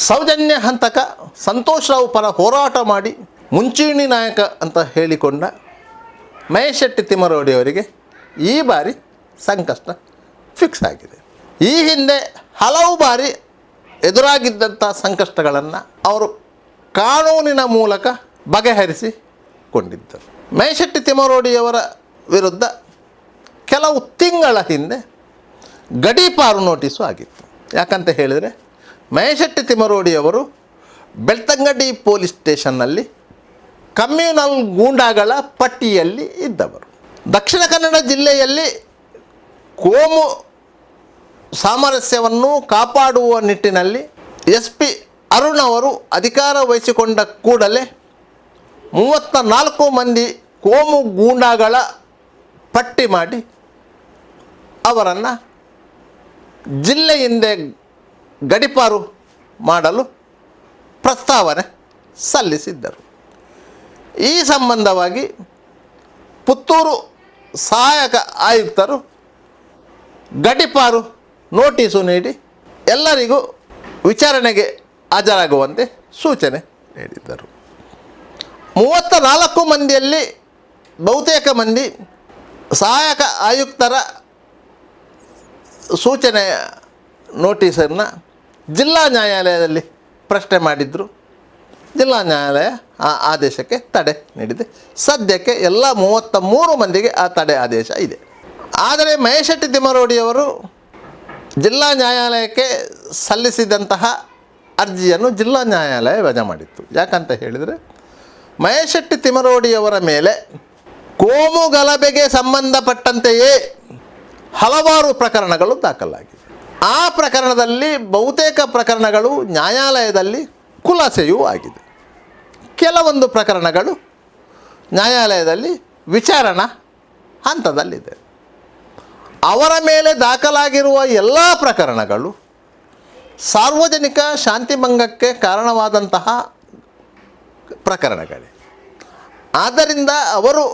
ಸೌಜನ್ಯ ಹಂತಕ ಸಂತೋಷ್ ರಾವ್ ಪರ ಹೋರಾಟ ಮಾಡಿ ಮುಂಚೂಣಿ ನಾಯಕ ಅಂತ ಹೇಳಿಕೊಂಡ ಮಹೇಶ್ ಶೆಟ್ಟಿ ತಿಮ್ಮರೋಡಿ ಅವರಿಗೆ ಈ ಬಾರಿ ಸಂಕಷ್ಟ ಫಿಕ್ಸ್ ಆಗಿದೆ. ಈ ಹಿಂದೆ ಹಲವು ಬಾರಿ ಎದುರಾಗಿದ್ದಂಥ ಸಂಕಷ್ಟಗಳನ್ನು ಅವರು ಕಾನೂನಿನ ಮೂಲಕ ಬಗೆಹರಿಸಿಕೊಂಡಿದ್ದರು. ಮಹೇಶ್ ಶೆಟ್ಟಿ ತಿಮ್ಮರೋಡಿಯವರ ವಿರುದ್ಧ ಕೆಲವು ತಿಂಗಳ ಹಿಂದೆ ಗಡೀಪಾರು ನೋಟಿಸು ಆಗಿತ್ತು. ಯಾಕಂತ ಹೇಳಿದರೆ ಮಹೇಶ್ ಶೆಟ್ಟಿ ತಿಮ್ಮರೋಡಿಯವರು ಬೆಳ್ತಂಗಡಿ ಪೊಲೀಸ್ ಸ್ಟೇಷನ್ನಲ್ಲಿ ಕಮ್ಯುನಲ್ ಗೂಂಡಾಗಳ ಪಟ್ಟಿಯಲ್ಲಿ ಇದ್ದವರು. ದಕ್ಷಿಣ ಕನ್ನಡ ಜಿಲ್ಲೆಯಲ್ಲಿ ಕೋಮು ಸಾಮರಸ್ಯವನ್ನು ಕಾಪಾಡುವ ನಿಟ್ಟಿನಲ್ಲಿ SP ಅರುಣ್ ಅವರು ಅಧಿಕಾರ ವಹಿಸಿಕೊಂಡ ಕೂಡಲೇ 34 ಮಂದಿ ಕೋಮು ಗೂಂಡಾಗಳ ಪಟ್ಟಿ ಮಾಡಿ ಅವರನ್ನು ಜಿಲ್ಲೆಯಿಂದ ಗಡೀಪಾರು ಮಾಡಲು ಪ್ರಸ್ತಾವನೆ ಸಲ್ಲಿಸಿದ್ದರು. ಈ ಸಂಬಂಧವಾಗಿ ಪುತ್ತೂರು ಸಹಾಯಕ ಆಯುಕ್ತರು ಗಡೀಪಾರು ನೋಟಿಸು ನೀಡಿ ಎಲ್ಲರಿಗೂ ವಿಚಾರಣೆಗೆ ಹಾಜರಾಗುವಂತೆ ಸೂಚನೆ ನೀಡಿದ್ದರು. 34 ಮಂದಿಯಲ್ಲಿ ಬಹುತೇಕ ಮಂದಿ ಸಹಾಯಕ ಆಯುಕ್ತರ ಸೂಚನೆಯ ನೋಟಿಸನ್ನು ಜಿಲ್ಲಾ ನ್ಯಾಯಾಲಯದಲ್ಲಿ ಪ್ರಶ್ನೆ ಮಾಡಿದರು. ಜಿಲ್ಲಾ ನ್ಯಾಯಾಲಯ ಆ ಆದೇಶಕ್ಕೆ ತಡೆ ನೀಡಿದೆ. ಸದ್ಯಕ್ಕೆ ಎಲ್ಲ 33 ಮಂದಿಗೆ ಆ ತಡೆ ಆದೇಶ ಇದೆ. ಆದರೆ ಮಹೇಶ್ ಶೆಟ್ಟಿ ತಿಮ್ಮರೋಡಿಯವರು ಜಿಲ್ಲಾ ನ್ಯಾಯಾಲಯಕ್ಕೆ ಸಲ್ಲಿಸಿದಂತಹ ಅರ್ಜಿಯನ್ನು ಜಿಲ್ಲಾ ನ್ಯಾಯಾಲಯ ವಜಾ ಮಾಡಿತ್ತು. ಯಾಕಂತ ಹೇಳಿದರೆ ಮಹೇಶ್ ಶೆಟ್ಟಿ ತಿಮ್ಮರೋಡಿಯವರ ಮೇಲೆ ಕೋಮು ಗಲಭೆಗೆ ಸಂಬಂಧಪಟ್ಟಂತೆಯೇ ಹಲವಾರು ಪ್ರಕರಣಗಳು ದಾಖಲಾಗಿವೆ. ಆ ಪ್ರಕರಣದಲ್ಲಿ ಬಹುತೇಕ ಪ್ರಕರಣಗಳು ನ್ಯಾಯಾಲಯದಲ್ಲಿ ಖುಲಾಸೆಯೂ ಆಗಿದೆ. ಕೆಲವೊಂದು ಪ್ರಕರಣಗಳು ನ್ಯಾಯಾಲಯದಲ್ಲಿ ವಿಚಾರಣಾ ಹಂತದಲ್ಲಿದೆ. ಅವರ ಮೇಲೆ ದಾಖಲಾಗಿರುವ ಎಲ್ಲ ಪ್ರಕರಣಗಳು ಸಾರ್ವಜನಿಕ ಶಾಂತಿಭಂಗಕ್ಕೆ ಕಾರಣವಾದಂತಹ ಪ್ರಕರಣಗಳೇ. ಆದ್ದರಿಂದ ಅವರು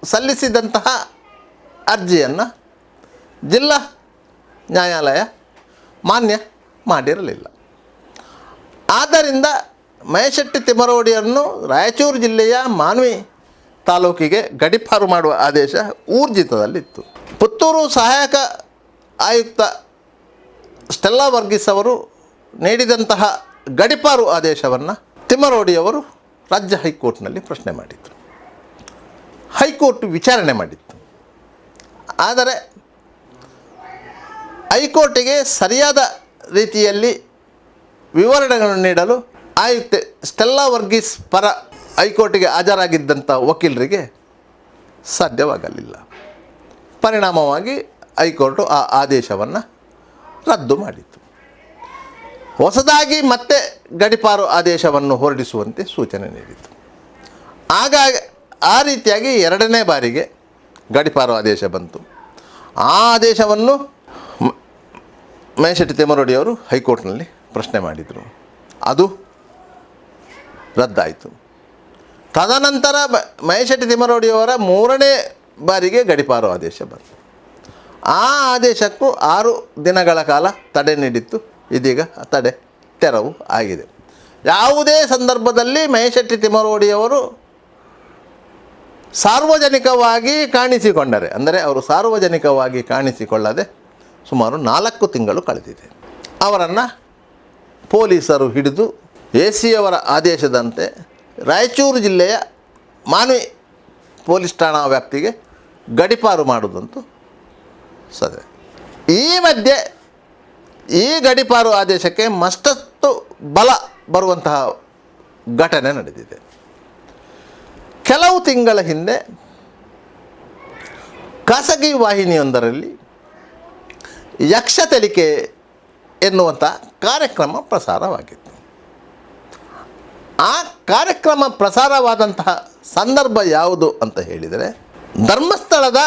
ಸಲ್ಲಿಸಿದಂತಹ ಅರ್ಜಿಯನ್ನು ಜಿಲ್ಲಾ ನ್ಯಾಯಾಲಯ ಮಾನ್ಯ ಮಾಡಿರಲಿಲ್ಲ. ಆದ್ದರಿಂದ ಮಹೇಶ್ ಶೆಟ್ಟಿ ತಿಮ್ಮರೋಡಿಯನ್ನು ರಾಯಚೂರು ಜಿಲ್ಲೆಯ ಮಾನ್ವಿ ತಾಲೂಕಿಗೆ ಗಡೀಪಾರು ಮಾಡುವ ಆದೇಶ ಊರ್ಜಿತದಲ್ಲಿತ್ತು. ಪುತ್ತೂರು ಸಹಾಯಕ ಆಯುಕ್ತ ಸ್ಟೆಲ್ಲಾ ವರ್ಗೀಸ್ ಅವರು ನೀಡಿದಂತಹ ಗಡೀಪಾರು ಆದೇಶವನ್ನು ತಿಮ್ಮರೋಡಿಯವರು ರಾಜ್ಯ ಹೈಕೋರ್ಟ್ನಲ್ಲಿ ಪ್ರಶ್ನೆ ಮಾಡಿದರು. ಹೈಕೋರ್ಟ್ ವಿಚಾರಣೆ ಮಾಡಿತ್ತು. ಆದರೆ ಹೈಕೋರ್ಟಿಗೆ ಸರಿಯಾದ ರೀತಿಯಲ್ಲಿ ವಿವರಣೆಗಳನ್ನು ನೀಡಲು ಆಯುಕ್ತೆ ಸ್ಟೆಲ್ಲಾ ವರ್ಗೀಸ್ ಪರ ಹೈಕೋರ್ಟಿಗೆ ಹಾಜರಾಗಿದ್ದಂಥ ವಕೀಲರಿಗೆ ಸಾಧ್ಯವಾಗಲಿಲ್ಲ. ಪರಿಣಾಮವಾಗಿ ಹೈಕೋರ್ಟು ಆ ಆದೇಶವನ್ನು ರದ್ದು ಮಾಡಿತು. ಹೊಸದಾಗಿ ಮತ್ತೆ ಗಡೀಪಾರು ಆದೇಶವನ್ನು ಹೊರಡಿಸುವಂತೆ ಸೂಚನೆ ನೀಡಿತು. ಆ ರೀತಿಯಾಗಿ 2ನೇ ಬಾರಿಗೆ ಗಡೀಪಾರು ಆದೇಶ ಬಂತು. ಆ ಆದೇಶವನ್ನು ಮಹೇಶ್ ಶೆಟ್ಟಿ ತಿಮ್ಮರೋಡಿಯವರು ಹೈಕೋರ್ಟ್ನಲ್ಲಿ ಪ್ರಶ್ನೆ ಮಾಡಿದರು. ಅದು ರದ್ದಾಯಿತು. ತದನಂತರ ಮಹೇಶ್ ಶೆಟ್ಟಿ ತಿಮ್ಮರೋಡಿಯವರ 3ನೇ ಬಾರಿಗೆ ಗಡೀಪಾರು ಆದೇಶ ಬಂತು. ಆ ಆದೇಶಕ್ಕೂ 6 ದಿನಗಳ ಕಾಲ ತಡೆ ನೀಡಿತ್ತು. ಇದೀಗ ತಡೆ ತೆರವು ಆಗಿದೆ. ಯಾವುದೇ ಸಂದರ್ಭದಲ್ಲಿ ಮಹೇಶ್ ಶೆಟ್ಟಿ ತಿಮ್ಮರೋಡಿಯವರು ಸಾರ್ವಜನಿಕವಾಗಿ ಕಾಣಿಸಿಕೊಂಡರೆ, ಅಂದರೆ ಅವರು ಸಾರ್ವಜನಿಕವಾಗಿ ಕಾಣಿಸಿಕೊಳ್ಳದೆ ಸುಮಾರು 4 ತಿಂಗಳು ಕಳೆದಿದೆ. ಅವರನ್ನು ಪೊಲೀಸರು ಹಿಡಿದು AC ಅವರ ಆದೇಶದಂತೆ ರಾಯಚೂರು ಜಿಲ್ಲೆಯ ಮಾನ್ವಿ ಪೊಲೀಸ್ ಠಾಣಾ ವ್ಯಾಪ್ತಿಗೆ ಗಡೀಪಾರು ಮಾಡುವುದಂತೂ ಸದೆ. ಈ ಮಧ್ಯೆ ಈ ಗಡೀಪಾರು ಆದೇಶಕ್ಕೆ ಮತ್ತಷ್ಟು ಬಲ ಬರುವಂತಹ ಘಟನೆ ನಡೆದಿದೆ. ಕೆಲವು ತಿಂಗಳ ಹಿಂದೆ ಖಾಸಗಿ ವಾಹಿನಿಯೊಂದರಲ್ಲಿ ಯಕ್ಷ ತಲಿಕೆ ಎನ್ನುವಂಥ ಕಾರ್ಯಕ್ರಮ ಪ್ರಸಾರವಾಗಿತ್ತು. ಆ ಕಾರ್ಯಕ್ರಮ ಪ್ರಸಾರವಾದಂತಹ ಸಂದರ್ಭ ಯಾವುದು ಅಂತ ಹೇಳಿದರೆ, ಧರ್ಮಸ್ಥಳದ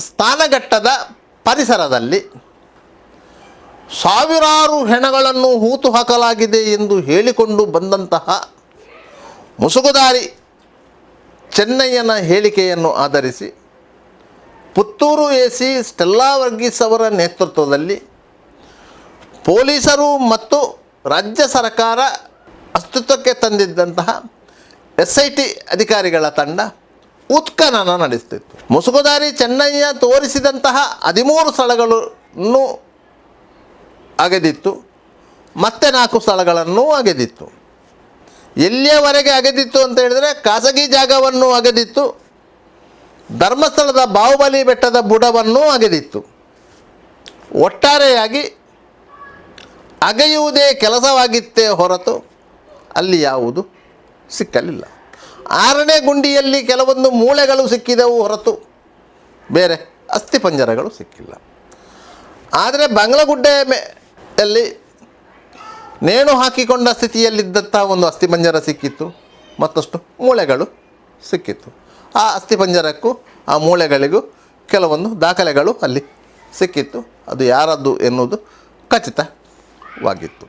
ಸ್ನಾನಘಟ್ಟದ ಪರಿಸರದಲ್ಲಿ ಸಾವಿರಾರು ಹೆಣಗಳನ್ನು ಹೂತು ಹಾಕಲಾಗಿದೆ ಎಂದು ಹೇಳಿಕೊಂಡು ಬಂದಂತಹ ಮುಸುಗುಧಾರಿ ಹೇಳಿಕೆಯನ್ನು ಆಧರಿಸಿ ಪುತ್ತೂರು AC ಸ್ಟೆಲ್ಲಾ ವರ್ಗೀಸ್ ಅವರ ನೇತೃತ್ವದಲ್ಲಿ ಪೊಲೀಸರು ಮತ್ತು ರಾಜ್ಯ ಸರ್ಕಾರ ಅಸ್ತಿತ್ವಕ್ಕೆ ತಂದಿದ್ದಂತಹ SIT ಅಧಿಕಾರಿಗಳ ತಂಡ ಉತ್ಖನನ ನಡೆಸ್ತಿತ್ತು. ಮುಸುಕುದಾರಿ ಚೆನ್ನಯ್ಯ ತೋರಿಸಿದಂತಹ 13 ಸ್ಥಳಗಳನ್ನು ಅಗೆದಿತ್ತು, ಮತ್ತೆ 4 ಸ್ಥಳಗಳನ್ನು ಅಗೆದಿತ್ತು. ಎಲ್ಲಿಯವರೆಗೆ ಅಗೆದಿತ್ತು ಅಂತ ಹೇಳಿದರೆ ಖಾಸಗಿ ಜಾಗವನ್ನು ಅಗೆದಿತ್ತು, ಧರ್ಮಸ್ಥಳದ ಬಾಹುಬಲಿ ಬೆಟ್ಟದ ಬುಡವನ್ನು ಅಗೆದಿತ್ತು. ಒಟ್ಟಾರೆಯಾಗಿ ಅಗೆಯುವುದೇ ಕೆಲಸವಾಗಿತ್ತೇ ಹೊರತು ಅಲ್ಲಿ ಯಾವುದು ಸಿಕ್ಕಲಿಲ್ಲ. 6ನೇ ಗುಂಡಿಯಲ್ಲಿ ಕೆಲವೊಂದು ಮೂಳೆಗಳು ಸಿಕ್ಕಿದವು ಹೊರತು ಬೇರೆ ಅಸ್ಥಿಪಂಜರಗಳು ಸಿಕ್ಕಿಲ್ಲ. ಆದರೆ ಬಂಗ್ಲಗುಡ್ಡೆಯಲ್ಲಿ ನೇಣು ಹಾಕಿಕೊಂಡ ಸ್ಥಿತಿಯಲ್ಲಿದ್ದಂಥ ಒಂದು ಅಸ್ಥಿಪಂಜರ ಸಿಕ್ಕಿತ್ತು, ಮತ್ತಷ್ಟು ಮೂಳೆಗಳು ಸಿಕ್ಕಿತ್ತು. ಆ ಅಸ್ಥಿಪಂಜರಕ್ಕೂ ಆ ಮೂಳೆಗಳಿಗೂ ಕೆಲವೊಂದು ದಾಖಲೆಗಳು ಅಲ್ಲಿ ಸಿಕ್ಕಿತ್ತು. ಅದು ಯಾರದ್ದು ಎನ್ನುವುದು ಖಚಿತವಾಗಿತ್ತು.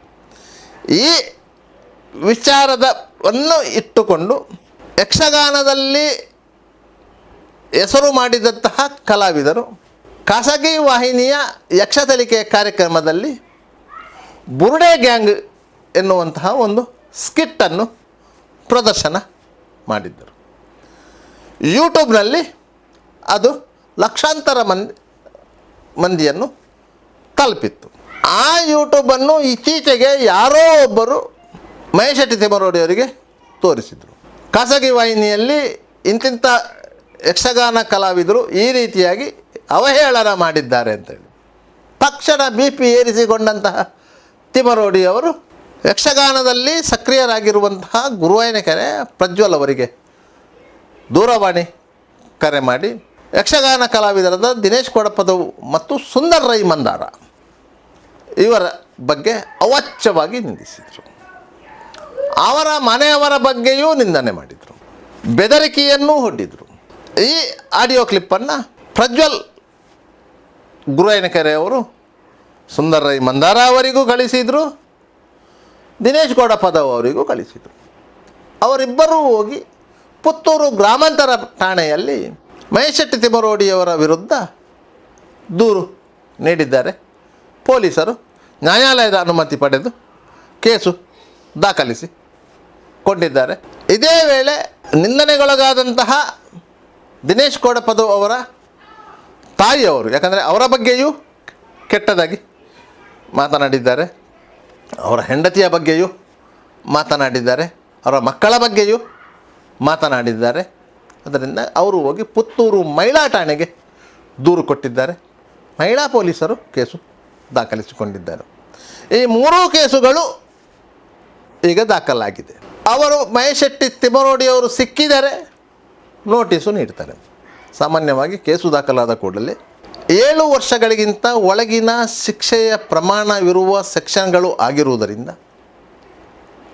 ಈ ವಿಚಾರವನ್ನು ಇಟ್ಟುಕೊಂಡು ಯಕ್ಷಗಾನದಲ್ಲಿ ಹೆಸರು ಮಾಡಿದಂತಹ ಕಲಾವಿದರು ಖಾಸಗಿ ವಾಹಿನಿಯ ಯಕ್ಷತಲಿಕೆ ಕಾರ್ಯಕ್ರಮದಲ್ಲಿ ಬುರುಡೆ ಗ್ಯಾಂಗ್ ಎನ್ನುವಂತಹ ಒಂದು ಸ್ಕಿಟ್ಟನ್ನು ಪ್ರದರ್ಶನ ಮಾಡಿದ್ದರು. ಯೂಟ್ಯೂಬ್ನಲ್ಲಿ ಅದು ಲಕ್ಷಾಂತರ ಮಂದಿಯನ್ನು ತಲುಪಿತ್ತು. ಆ ಯೂಟ್ಯೂಬನ್ನು ಇತ್ತೀಚೆಗೆ ಯಾರೋ ಒಬ್ಬರು ಮಹೇಶ್ ಶೆಟ್ಟಿ ತಿಮ್ಮರೋಡಿಯವರಿಗೆ ತೋರಿಸಿದರು. ಖಾಸಗಿ ವಾಹಿನಿಯಲ್ಲಿ ಇಂತಿಂಥ ಯಕ್ಷಗಾನ ಕಲಾವಿದರು ಈ ರೀತಿಯಾಗಿ ಅವಹೇಳನ ಮಾಡಿದ್ದಾರೆ ಅಂತೇಳಿ ತಕ್ಷಣ BP ಏರಿಸಿಕೊಂಡಂತಹ ತಿಮ್ಮರೋಡಿಯವರು ಯಕ್ಷಗಾನದಲ್ಲಿ ಸಕ್ರಿಯರಾಗಿರುವಂತಹ ಗುರುವಾಯನಕೆರೆ ಪ್ರಜ್ವಲ್ ಅವರಿಗೆ ದೂರವಾಣಿ ಕರೆ ಮಾಡಿ ಯಕ್ಷಗಾನ ಕಲಾವಿದರಾದ ದಿನೇಶ್ ಕೊಡಪದವು ಮತ್ತು ಸುಂದರ್ ರೈ ಮಂದಾರ ಇವರ ಬಗ್ಗೆ ಅವಾಚ್ಯವಾಗಿ ನಿಂದಿಸಿದರು. ಅವರ ಮನೆಯವರ ಬಗ್ಗೆಯೂ ನಿಂದನೆ ಮಾಡಿದರು, ಬೆದರಿಕೆಯನ್ನೂ ಹೊಡ್ಡಿದರು. ಈ ಆಡಿಯೋ ಕ್ಲಿಪ್ಪನ್ನು ಪ್ರಜ್ವಲ್ ಗುರುವಾಯನಕೆರೆ ಅವರು ಸುಂದರ್ ರೈ ಮಂದಾರ ಅವರಿಗೂ ಕಳಿಸಿದರು, ದಿನೇಶ್ ಕೊಡಪದವ್ ಅವರಿಗೂ ಕಳಿಸಿದರು. ಅವರಿಬ್ಬರೂ ಹೋಗಿ ಪುತ್ತೂರು ಗ್ರಾಮಾಂತರ ಠಾಣೆಯಲ್ಲಿ ಮಹೇಶ್ ಶೆಟ್ಟಿ ತಿಮ್ಮರೋಡಿಯವರ ವಿರುದ್ಧ ದೂರು ನೀಡಿದ್ದಾರೆ. ಪೊಲೀಸರು ನ್ಯಾಯಾಲಯದ ಅನುಮತಿ ಪಡೆದು ಕೇಸು ದಾಖಲಿಸಿಕೊಂಡಿದ್ದಾರೆ. ಇದೇ ವೇಳೆ ನಿಂದನೆಗೊಳಗಾದಂತಹ ದಿನೇಶ್ ಕೊಡಪದವ್ ಅವರ ತಾಯಿಯವರು, ಯಾಕಂದರೆ ಅವರ ಬಗ್ಗೆಯೂ ಕೆಟ್ಟದಾಗಿ ಮಾತನಾಡಿದ್ದಾರೆ, ಅವರ ಹೆಂಡತಿಯ ಬಗ್ಗೆಯೂ ಮಾತನಾಡಿದ್ದಾರೆ, ಅವರ ಮಕ್ಕಳ ಬಗ್ಗೆಯೂ ಮಾತನಾಡಿದ್ದಾರೆ. ಅದರಿಂದ ಅವರು ಹೋಗಿ ಪುತ್ತೂರು ಮಹಿಳಾ ಠಾಣೆಗೆ ದೂರು ಕೊಟ್ಟಿದ್ದಾರೆ. ಮಹಿಳಾ ಪೊಲೀಸರು ಕೇಸು ದಾಖಲಿಸಿಕೊಂಡಿದ್ದಾರೆ. ಈ 3 ಕೇಸುಗಳು ಈಗ ದಾಖಲಾಗಿದೆ. ಅವರು ಮಹೇಶ್ ಶೆಟ್ಟಿ ತಿಮ್ಮರೋಡಿಯವರು ಸಿಕ್ಕಿದರೆ ನೋಟಿಸು ನೀಡ್ತಾರೆ. ಸಾಮಾನ್ಯವಾಗಿ ಕೇಸು ದಾಖಲಾದ ಕೂಡಲೇ 7 ವರ್ಷಗಳಿಗಿಂತ ಒಳಗಿನ ಶಿಕ್ಷೆಯ ಪ್ರಮಾಣವಿರುವ ಸೆಕ್ಷನ್ಗಳು ಆಗಿರುವುದರಿಂದ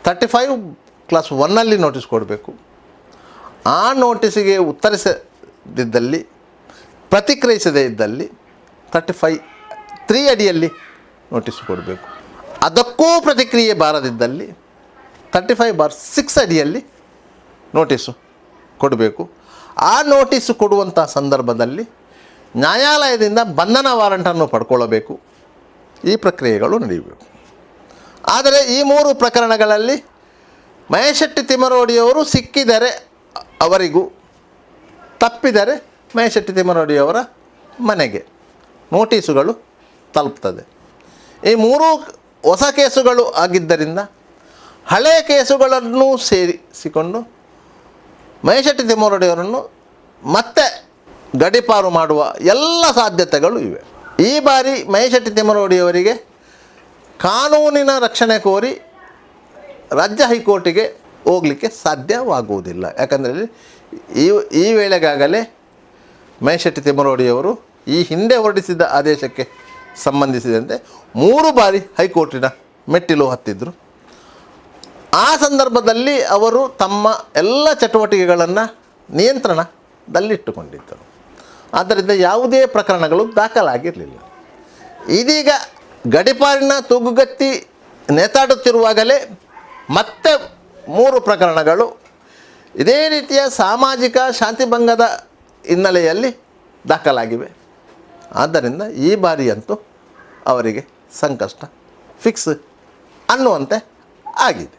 35+1 ನೋಟಿಸ್ ಕೊಡಬೇಕು. ಆ ನೋಟಿಸಿಗೆ ಉತ್ತರಿಸದಿದ್ದಲ್ಲಿ, ಪ್ರತಿಕ್ರಿಯಿಸದೇ ಇದ್ದಲ್ಲಿ 35(3) ಅಡಿಯಲ್ಲಿ ನೋಟಿಸ್ ಕೊಡಬೇಕು. ಅದಕ್ಕೂ ಪ್ರತಿಕ್ರಿಯೆ ಬಾರದಿದ್ದಲ್ಲಿ 35(6) ಅಡಿಯಲ್ಲಿ ನೋಟಿಸು ಕೊಡಬೇಕು. ಆ ನೋಟಿಸು ಕೊಡುವಂಥ ಸಂದರ್ಭದಲ್ಲಿ ನ್ಯಾಯಾಲಯದಿಂದ ಬಂಧನ ವಾರಂಟನ್ನು ಪಡ್ಕೊಳ್ಳಬೇಕು. ಈ ಪ್ರಕ್ರಿಯೆಗಳು ನಡೆಯಬೇಕು. ಆದರೆ ಈ 3 ಪ್ರಕರಣಗಳಲ್ಲಿ ಮಹೇಶ್ ಶೆಟ್ಟಿ ತಿಮ್ಮರೋಡಿಯವರು ಸಿಕ್ಕಿದರೆ ಅವರಿಗೂ, ತಪ್ಪಿದರೆ ಮಹೇಶ್ ಶೆಟ್ಟಿ ತಿಮ್ಮರೋಡಿಯವರ ಮನೆಗೆ ನೋಟಿಸುಗಳು ತಲುಪ್ತದೆ. ಈ 3 ಹೊಸ ಕೇಸುಗಳು ಆಗಿದ್ದರಿಂದ ಹಳೆಯ ಕೇಸುಗಳನ್ನು ಸೇರಿಸಿಕೊಂಡು ಮಹೇಶ್ ಶೆಟ್ಟಿ ತಿಮ್ಮರೋಡಿಯವರನ್ನು ಮತ್ತೆ ಗಡೀಪಾರು ಮಾಡುವ ಎಲ್ಲ ಸಾಧ್ಯತೆಗಳು ಇವೆ. ಈ ಬಾರಿ ಮಹೇಶ್ ಶೆಟ್ಟಿ ತಿಮ್ಮರೋಡಿಯವರಿಗೆ ಕಾನೂನಿನ ರಕ್ಷಣೆ ಕೋರಿ ರಾಜ್ಯ ಹೈಕೋರ್ಟಿಗೆ ಹೋಗಲಿಕ್ಕೆ ಸಾಧ್ಯವಾಗುವುದಿಲ್ಲ. ಯಾಕಂದರೆ ಈ ವೇಳೆಗಾಗಲೇ ಮಹೇಶ್ ಶೆಟ್ಟಿ ತಿಮ್ಮರೋಡಿಯವರು ಈ ಹಿಂದೆ ಹೊರಡಿಸಿದ ಆದೇಶಕ್ಕೆ ಸಂಬಂಧಿಸಿದಂತೆ 3 ಬಾರಿ ಹೈಕೋರ್ಟಿನ ಮೆಟ್ಟಿಲು ಹತ್ತಿದ್ದರು. ಆ ಸಂದರ್ಭದಲ್ಲಿ ಅವರು ತಮ್ಮ ಎಲ್ಲ ಚಟುವಟಿಕೆಗಳನ್ನು ನಿಯಂತ್ರಣದಲ್ಲಿಟ್ಟುಕೊಂಡಿದ್ದರು. ಆದ್ದರಿಂದ ಯಾವುದೇ ಪ್ರಕರಣಗಳು ದಾಖಲಾಗಿರಲಿಲ್ಲ. ಇದೀಗ ಗಡೀಪಾರಿನ ತೂಗುಗತ್ತಿ ನೇತಾಡುತ್ತಿರುವಾಗಲೇ ಮತ್ತೆ 3 ಪ್ರಕರಣಗಳು ಇದೇ ರೀತಿಯ ಸಾಮಾಜಿಕ ಶಾಂತಿಭಂಗದ ಹಿನ್ನೆಲೆಯಲ್ಲಿ ದಾಖಲಾಗಿವೆ. ಆದ್ದರಿಂದ ಈ ಬಾರಿಯಂತೂ ಅವರಿಗೆ ಸಂಕಷ್ಟ ಫಿಕ್ಸ್ ಅನ್ನುವಂತೆ ಆಗಿದೆ.